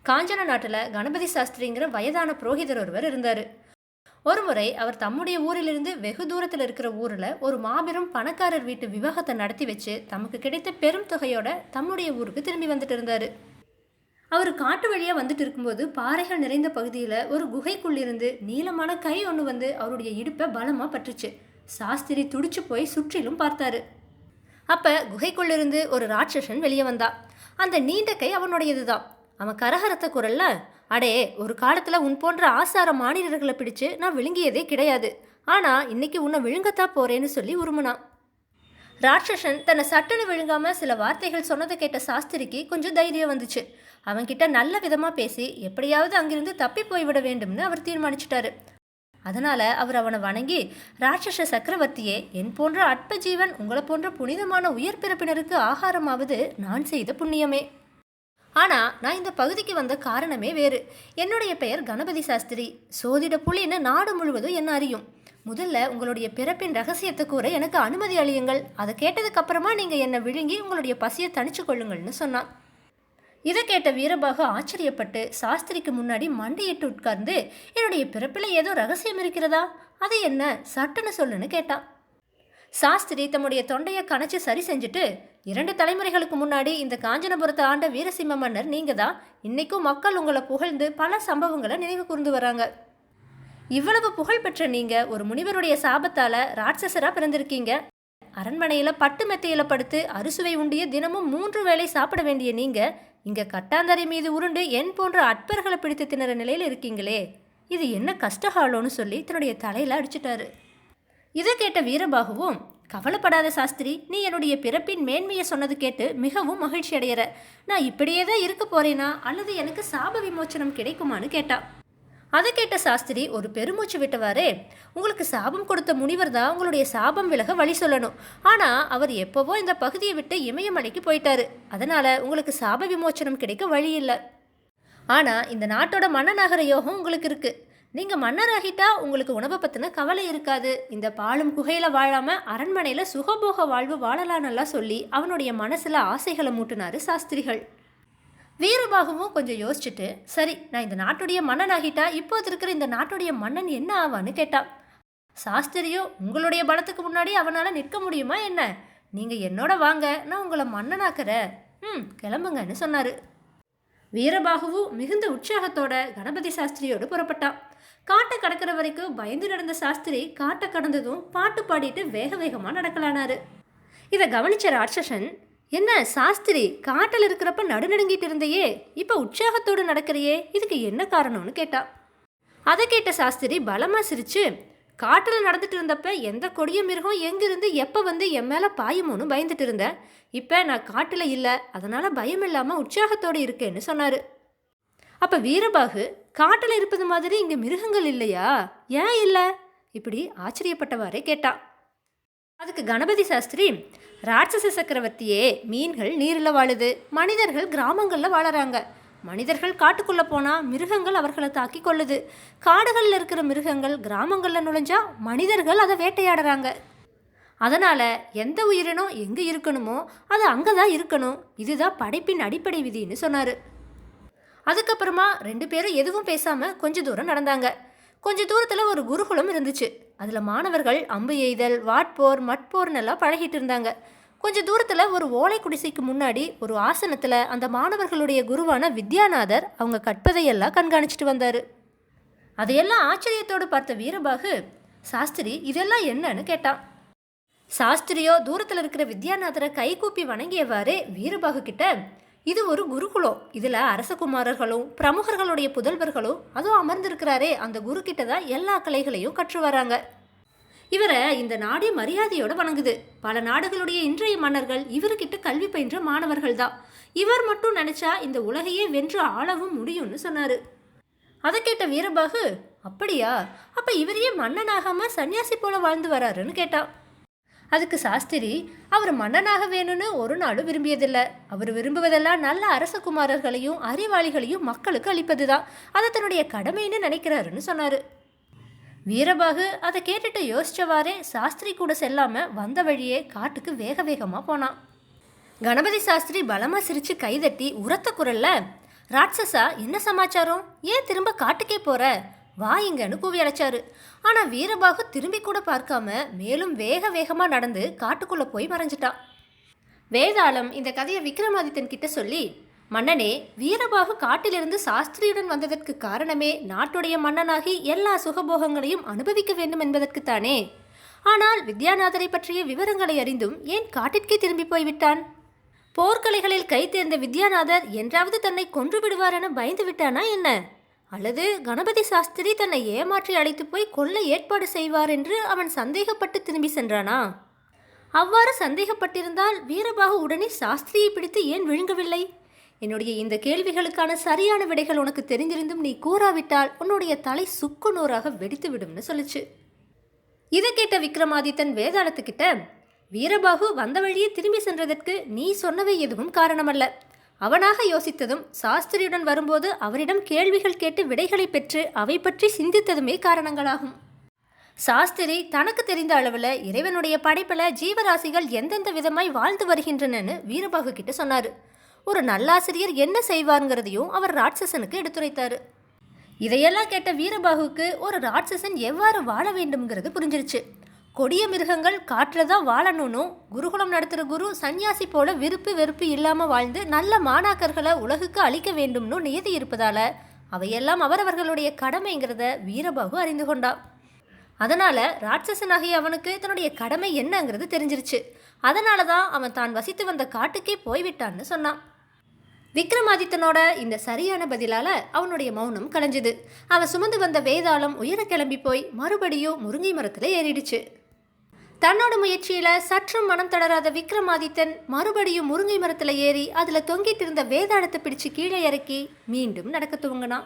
காஞ்சன நாட்டில் கணபதி சாஸ்திரிங்கிற வயதான புரோகிதர் ஒருவர் இருந்தார். ஒருமுறை அவர் தம்முடைய ஊரிலிருந்து வெகு தூரத்தில் இருக்கிற ஊரில் ஒரு மாபெரும் பணக்காரர் வீட்டு விவாகத்தை நடத்தி வச்சு தமக்கு கிடைத்த பெரும் தொகையோட தம்முடைய ஊருக்கு திரும்பி வந்துட்டு இருந்தார். அவர் காட்டு வழியாக வந்துட்டு இருக்கும்போது பாறைகள் நிறைந்த பகுதியில் ஒரு குகைக்குள்ளிருந்து நீளமான கை ஒன்று வந்து அவருடைய இடுப்பை பலமாக பற்றுச்சு. சாஸ்திரி துடிச்சு போய் சுற்றிலும் பார்த்தாரு. அப்போ குகைக்குள்ளிருந்து ஒரு ராட்சசன் வெளியே வந்தா. அந்த நீண்ட கை அவனுடையது தான். அவன் கரகரத்த குரல்ல, அடே, ஒரு காலத்தில் உன் போன்ற ஆசார மாநிலர்களை பிடிச்சு நான் விழுங்கியதே கிடையாது, ஆனால் இன்னைக்கு உன்னை விழுங்கத்தான் போறேன்னு சொல்லி உருமுனான். ராட்சசன் தன்னை சட்டுன்னு விழுங்காம சில வார்த்தைகள் சொன்னதை கேட்ட சாஸ்திரிக்கு கொஞ்சம் தைரியம் வந்துச்சு. அவன்கிட்ட நல்ல விதமாக பேசி எப்படியாவது அங்கிருந்து தப்பி போய்விட வேண்டும்னு அவர் தீர்மானிச்சிட்டாரு. அதனால அவர் அவனை வணங்கி, ராட்சச சக்கரவர்த்தியே, என் போன்ற அற்ப ஜீவன் உங்களை போன்ற புனிதமான உயர் பிறப்பினருக்கு ஆகாரமாவது நான் செய்த புண்ணியமே. ஆனால் நான் இந்த பகுதிக்கு வந்த காரணமே வேறு. என்னுடைய பெயர் கணபதி சாஸ்திரி. சோதிட புலின்னு நாடு முழுவதும் என்ன அறியும். முதல்ல உங்களுடைய பிறப்பின் ரகசியத்தை கூற எனக்கு அனுமதி அளியுங்கள். அதை கேட்டதுக்கு அப்புறமா நீங்கள் என்னை விழுங்கி உங்களுடைய பசியை தணிச்சு கொள்ளுங்கள்னு சொன்னான். இதை கேட்ட வீரபாகு ஆச்சரியப்பட்டு சாஸ்திரிக்கு முன்னாடி மண்டியிட்டு உட்கார்ந்து, என்னுடைய பிறப்பில் ஏதோ ரகசியம் இருக்கிறதா, அது என்ன, சட்டுன்னு சொல்லுன்னு கேட்டான். சாஸ்திரி தம்முடைய தொண்டையை கணச்சு சரி செஞ்சுட்டு, 2 தலைமுறைகளுக்கு முன்னாடி இந்த காஞ்சனபுரத்தை ஆண்ட வீரசிம்ம மன்னர் நீங்க தான். இன்னைக்கும் மக்கள் உங்களை புகழ்ந்து பல சம்பவங்களை நினைவு கூர்ந்து வராங்க. இவ்வளவு புகழ் பெற்ற நீங்க ஒரு முனிவருடைய சாபத்தால ராட்சசரா பிறந்திருக்கீங்க. அரண்மனையில் பட்டு மெத்தையில் படுத்து அறுசுவை உண்டிய தினமும் 3 வேளை சாப்பிட வேண்டிய நீங்க இங்கே கட்டாந்தரை மீது உருண்டு என் போன்ற அற்பர்களை பிடித்து திணற நிலையில் இருக்கீங்களே, இது என்ன கஷ்டகாலோன்னு சொல்லி தன்னுடைய தலையில் அடிச்சிட்டாரு. இதை கேட்ட வீரபாகுவும், கவலைப்படாத சாஸ்திரி, நீ என்னுடைய பிறப்பின் மேன்மையை சொன்னது கேட்டு மிகவும் மகிழ்ச்சி அடையிற. நான் இப்படியே தான் இருக்க போறேனா அல்லது எனக்கு சாப விமோச்சனம் கிடைக்குமான்னு கேட்டா. அதை கேட்ட சாஸ்திரி ஒரு பெருமூச்சு விட்டவாறே, உங்களுக்கு சாபம் கொடுத்த முனிவர் தான் உங்களுடைய சாபம் விலக வழி சொல்லணும். ஆனால் அவர் எப்போவோ இந்த பகுதியை விட்டு இமயமலைக்கு போயிட்டாரு. அதனால் உங்களுக்கு சாப விமோச்சனம் கிடைக்க வழி இல்லை. ஆனால் இந்த நாட்டோட மன்னனாகிற யோகம் உங்களுக்கு இருக்குது. நீங்கள் மன்னராகிட்டா உங்களுக்கு உணவை பற்றின கவலை இருக்காது. இந்த பாலும் குகையில் வாழாமல் அரண்மனையில் சுகபோக வாழ்வு வாழலான்னெல்லாம் சொல்லி அவனுடைய மனசில் ஆசைகளை மூட்டினாரு சாஸ்திரிகள். வீரபாகுவும் கொஞ்சம் யோசிச்சுட்டு, சரி, நான் இந்த நாட்டுடைய மன்னன் ஆகிட்டா இப்போது இருக்கிற இந்த நாட்டுடைய மன்னன் என்ன ஆவான்னு கேட்டான். சாஸ்திரியோ, உங்களுடைய பலத்துக்கு முன்னாடி அவனால் நிற்க முடியுமா என்ன? நீங்கள் என்னோட வாங்க, நான் உங்களை மன்னனாக்குறேன், கிளம்புங்கன்னு சொன்னார். வீரபாகுவும் மிகுந்த உற்சாகத்தோட கணபதி சாஸ்திரியோடு புறப்பட்டான். காட்டை கடக்கிற வரைக்கும் பயந்து நடந்த சாஸ்திரி காட்டை கடந்ததும் பாட்டு பாடிட்டு வேக வேகமாக நடக்கலானாரு. இதை கவனிச்ச ராட்சசன், என்ன சாஸ்திரி, காட்டில் இருக்கிறப்ப நடுநடுங்கிட்டு இருந்தையே, இப்போ உற்சாகத்தோடு நடக்கிறையே, இதுக்கு என்ன காரணம்னு கேட்டா. அதை கேட்ட சாஸ்திரி பலமாக சிரிச்சு, காட்டில் நடந்துட்டு இருந்தப்ப எந்த கொடிய மிருகம் எங்கிருந்து எப்போ வந்து என் மேலே பாயுமோன்னு பயந்துட்டு இருந்தேன். இப்போ நான் காட்டில் இல்லை, அதனால் பயம் இல்லாமல் உற்சாகத்தோடு இருக்கேன்னு சொன்னார். அப்போ வீரபாகு, காட்டில் இருப்பது மாதிரி இங்கே மிருகங்கள் இல்லையா, ஏன் இல்லை, இப்படி ஆச்சரியப்பட்டவாறே கேட்டான். அதுக்கு கணபதி சாஸ்திரி, ராட்சச சக்கரவர்த்தியே, மீன்கள் நீரில் வாழுது, மனிதர்கள் கிராமங்களில் வாழறாங்க. மனிதர்கள் காட்டுக்குள்ளே போனால் மிருகங்கள் அவர்களை தாக்கி கொள்ளுது. காடுகளில் இருக்கிற மிருகங்கள் கிராமங்களில் நுழைஞ்சா மனிதர்கள் அதை வேட்டையாடுறாங்க. அதனால் எந்த உயிரினம் எங்கே இருக்கணுமோ அது அங்கே தான் இருக்கணும். இதுதான் படைப்பின் அடிப்படை விதின்னு சொன்னார். அதுக்கப்புறமா 2 பேரும் எதுவும் பேசாமல் கொஞ்சம் தூரம் நடந்தாங்க. கொஞ்ச தூரத்தில் ஒரு குருகுலம் இருந்துச்சு. அதில் மாணவர்கள் அம்பு எய்தல், வாட்போர், மட்போர்னெல்லாம் பழகிட்டு இருந்தாங்க. கொஞ்ச தூரத்தில் ஒரு ஓலை குடிசைக்கு முன்னாடி ஒரு ஆசனத்தில் அந்த மாணவர்களுடைய குருவான வித்யாநாதர் அவங்க கற்பதையெல்லாம் கண்காணிச்சிட்டு வந்தார். அதையெல்லாம் ஆச்சரியத்தோடு பார்த்த வீரபாகு, சாஸ்திரி, இதெல்லாம் என்னன்னு கேட்டான். சாஸ்திரியோ தூரத்தில் இருக்கிற வித்யாநாதரை கைகூப்பி வணங்கியவாறே வீரபாகு கிட்ட, இது ஒரு குருகுலம், இதில் அரசகுமாரர்களும் பிரமுகர்களுடைய புதல்வர்களும் அதுவும் அமர்ந்திருக்கிறாரே அந்த குரு கிட்ட தான் எல்லா கலைகளையும் கற்று வராங்க. இவரை இந்த நாடே மரியாதையோடு வணங்குது. பல நாடுகளுடைய இன்றைய மன்னர்கள் இவர்கிட்ட கல்வி பயின்ற மாணவர்கள் தான். இவர் மட்டும் நினைச்சா இந்த உலகையே வென்று ஆளவும் முடியும்னு சொன்னார். அதை கேட்ட வீரபாகு, அப்படியா, அப்போ இவரையே மன்னனாகாம சன்னியாசி போல வாழ்ந்து வராருன்னு கேட்டான். அதுக்கு சாஸ்திரி, அவர் மன்னனாக வேணும்னு ஒரு நாளும் விரும்பியதில்லை. அவர் விரும்புவதெல்லாம் நல்ல அரசகுமாரர்களையும் அறிவாளிகளையும் மக்களுக்கு அளிப்பது தான். அதை தன்னுடைய கடமைன்னு நினைக்கிறாருன்னு சொன்னார். வீரபாகு அதை கேட்டுட்டு யோசிச்சவாறே சாஸ்திரி கூட செல்லாமல் வந்த வழியே காட்டுக்கு வேக வேகமாக போனான். கணபதி சாஸ்திரி பலமாக சிரித்து கைதட்டி உரத்த குரல்ல, ராட்சசா, என்ன சமாச்சாரம்? ஏன் திரும்ப காட்டுக்கே போற? வா இங்கன்னு கூவி அழைச்சாரு. ஆனா வீரபாகு திரும்பி கூட பார்க்காம மேலும் வேக வேகமா நடந்து காட்டுக்குள்ள போய் மறைஞ்சிட்டான். வேதாளம் இந்த கதையை விக்ரமாதித்தன் கிட்ட சொல்லி, மன்னனே, வீரபாகு காட்டிலிருந்து சாஸ்திரியுடன் வந்ததற்கு காரணமே நாட்டுடைய மன்னனாகி எல்லா சுகபோகங்களையும் அனுபவிக்க வேண்டும் என்பதற்குத்தானே. ஆனால் வித்யாநாதரை பற்றிய விவரங்களை அறிந்தும் ஏன் காட்டிற்கே திரும்பி போய்விட்டான்? போர்க்கலைகளில் கை தேர்ந்த வித்யாநாதர் என்றாவது தன்னை கொன்று விடுவார் என பயந்து விட்டானா என்ன? அல்லது கணபதி சாஸ்திரி தன்னை ஏமாற்றி அழைத்து போய் கொல்ல ஏற்பாடு செய்வார் என்று அவன் சந்தேகப்பட்டு திரும்பி சென்றானா? அவ்வாறு சந்தேகப்பட்டிருந்தால் வீரபாகு உடனே சாஸ்திரியை பிடித்து ஏன் விழுங்கவில்லை? என்னுடைய இந்த கேள்விகளுக்கான சரியான விடைகள் உனக்கு தெரிந்திருந்தும் நீ கூறாவிட்டால் உன்னுடைய தலை சுக்கு நூறாக வெடித்து விடும்னு சொல்லுச்சு. இதை கேட்ட விக்ரமாதித்தன் வேதாளத்துக்கிட்ட, வீரபாகு வந்த வழியே திரும்பி சென்றதற்கு நீ சொன்னவை எதுவும் காரணமல்ல. அவனாக யோசித்ததும் சாஸ்திரியுடன் வரும்போது அவரிடம் கேள்விகள் கேட்டு விடைகளை பெற்று அவை பற்றி சிந்தித்ததுமே காரணங்களாகும். சாஸ்திரி தனக்கு தெரிந்த அளவில் இறைவனுடைய படைப்பில் ஜீவராசிகள் எந்தெந்த விதமாய் வாழ்ந்து வருகின்றனன்னு வீரபாகு கிட்ட சொன்னார். ஒரு நல்லாசிரியர் என்ன செய்வாருங்கிறதையும் அவர் ராட்சசனுக்கு எடுத்துரைத்தாரு. இதையெல்லாம் கேட்ட வீரபாகுக்கு ஒரு ராட்சசன் எவ்வாறு வாழ வேண்டும்ங்கிறது புரிஞ்சிருச்சு. கொடிய மிருகங்கள் காட்டில் தான் வாழணும்னு குருகுலம் நடத்துகிற குரு சன்னியாசி போல விருப்பு வெறுப்பு இல்லாமல் வாழ்ந்து நல்ல மாணாக்கர்களை உலகுக்கு அளிக்க வேண்டும்னு நியதி இருப்பதால அவையெல்லாம் அவரவர்களுடைய கடமைங்கிறத வீரபாகு அறிந்து கொண்டான். அதனால ராட்சசனாகிய அவனுக்கு தன்னுடைய கடமை என்னங்கிறது தெரிஞ்சிருச்சு. அதனால தான் அவன் தான் வசித்து வந்த காட்டுக்கே போய்விட்டான்னு சொன்னான். விக்ரமாதித்தனோட இந்த சரியான பதிலால அவனுடைய மௌனம் கலைஞ்சுது. அவன் சுமந்து வந்த வேதாளம் உயர கிளம்பி போய் மறுபடியும் முருங்கை மரத்துல ஏறிடுச்சு. தன்னோட முயற்சியில சற்றும் மனம் தளராத விக்ரமாதித்தன் மறுபடியும் முருங்கை மரத்துல ஏறி அதுல தொங்கிட்டு இருந்த வேதாளத்தை பிடிச்சு கீழே இறக்கி மீண்டும் நடக்க துவங்கினான்.